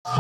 श्री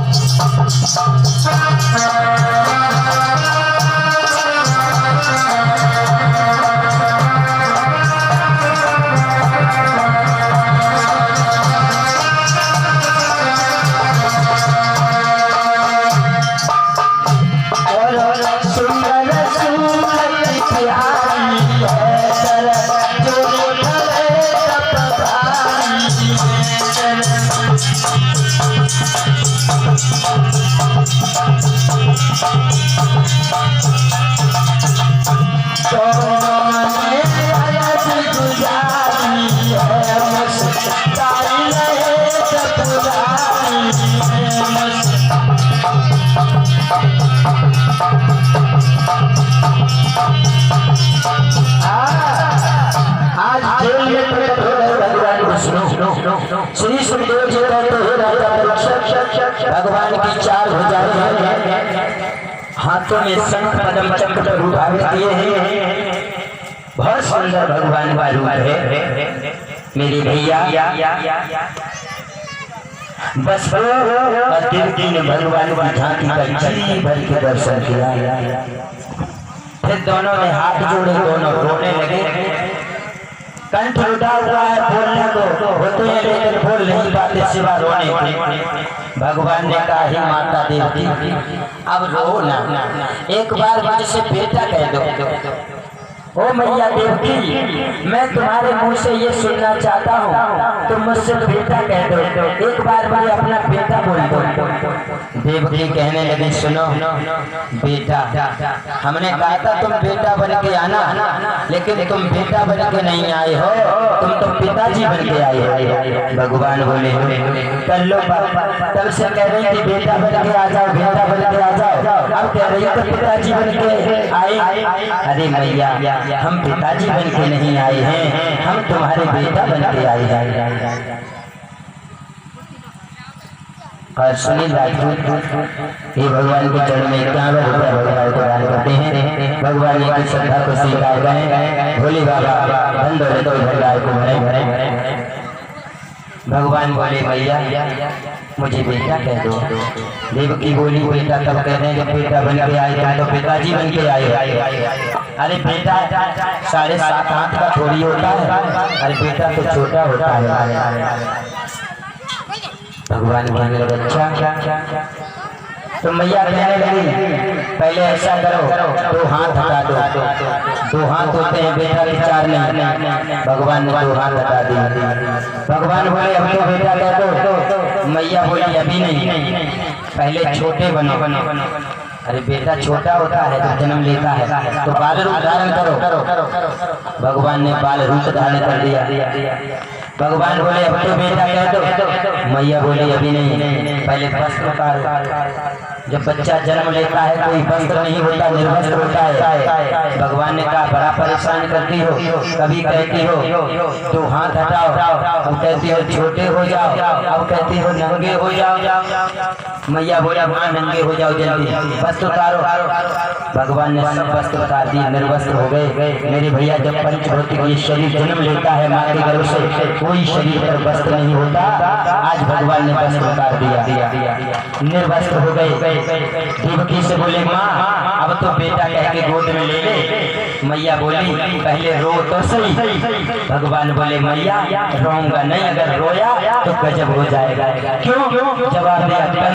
सुखदेव जी कहते हैं राजा परीक्षित, भगवान की चार भुजाएं हैं, हाथों में शंख पद्म चक्र उठाए दिए हैं, बहुत सुंदर भगवान का रूप है मेरे भैया। बस दिन भगवान की झांकी का जी भर के दर्शन किया, फिर दोनों ने हाथ जोड़े, दोनों रोने लगे, कंठ उठा हुआ है बोलने को होते हैं लेकिन बोल नहीं पाते सिवा रोने के। भगवान ने कहा ही माता देवी अब रो ना, एक बार मुझसे बेटा कह दो। ओ मैया देवकी, मैं तुम्हारे मुंह से ये सुनना चाहता हूँ, तुम मुझसे बेटा कह दो, एक बार मुझे अपना बेटा बोल दो। देवकी कहने लगी सुनो बेटा, हमने कहा था तुम बेटा बन के आना, लेकिन तुम बेटा बन के नहीं आए हो, तुम तो पिताजी बन के आए हो। भगवान बोले कर लो, तब से कह रही थी बेटा बन के आ जाओ, बेटा बन के आ जाओ, अब कह रही तो पिताजी बन के आए। अरे मैया हम पिताजी बन के नहीं आए हैं, हम तुम्हारे बेटा बन के आए हैं। और सुनील राजपूत ये भगवान के चरण में 51 रुपया भगवान को दान करते हैं। भगवान की श्रद्धा को स्वीकार करें, भोले बाबा धन दौलत को भगवान को भरे। भगवान बोले भैया मुझे बेटा कह दो। देवकी बोली बेटा तब कहते हैं जब बेटा बन के आए तो पिताजी बन के आए। अरे बेटा 7.5 हाथ का थोड़ी होता है, अरे बेटा तो छोटा होता है। भगवान कहने लगे अच्छा, तो मैया कहने लगी पहले ऐसा करो 2 हाथ हटा दो। 2 हाथ होते हैं बेटा के 4 नहीं। भगवान ने 2 हाथ हटा दिए। भगवान बोले अब तो बेटा कह दो। मैया बोली अभी नहीं, पहले छोटे बनो। अरे बेटा छोटा होता है जब जन्म लेता है तो बाल रूप धारण करो। भगवान ने बाल रूप धारण कर दिया। भगवान बोले अब तो बेटा कह दो। मैया बोली अभी नहीं, पहले वस्त्र उतारो। जब बच्चा जन्म लेता है कोई वस्त्र नहीं होता, निर्वस्त्र होता है। भगवान ने कहा बड़ा परेशान करती हो, कभी कहती हो 2 हाथ हटाओ, अब कहती हो छोटे हो जाओ, अब कहती हो नंगे हो जाओ। मैया बोला हाँ नंगे हो जाओ जल्दी, वस्त्र उतारो। भगवान ने सब वस्त्र उतार दिए, निर्वस्त्र हो गए। मेरे भैया जब पंचभौतिक ये शरीर जन्म लेता है माँ के गर्भ से, कोई शरीर पर वस्त्र नहीं होता। आज भगवान ने वस्त्र उतार दिया, निर्वस्त्र हो गए। देवकी से बोले माँ अब तो बेटा कह के गोद में ले ले। मैया बोली पहले रो तो सही। भगवान बोले मैया रोऊंगा नहीं, अगर रोया तो गजब हो जाएगा। क्यों? जवाब दिया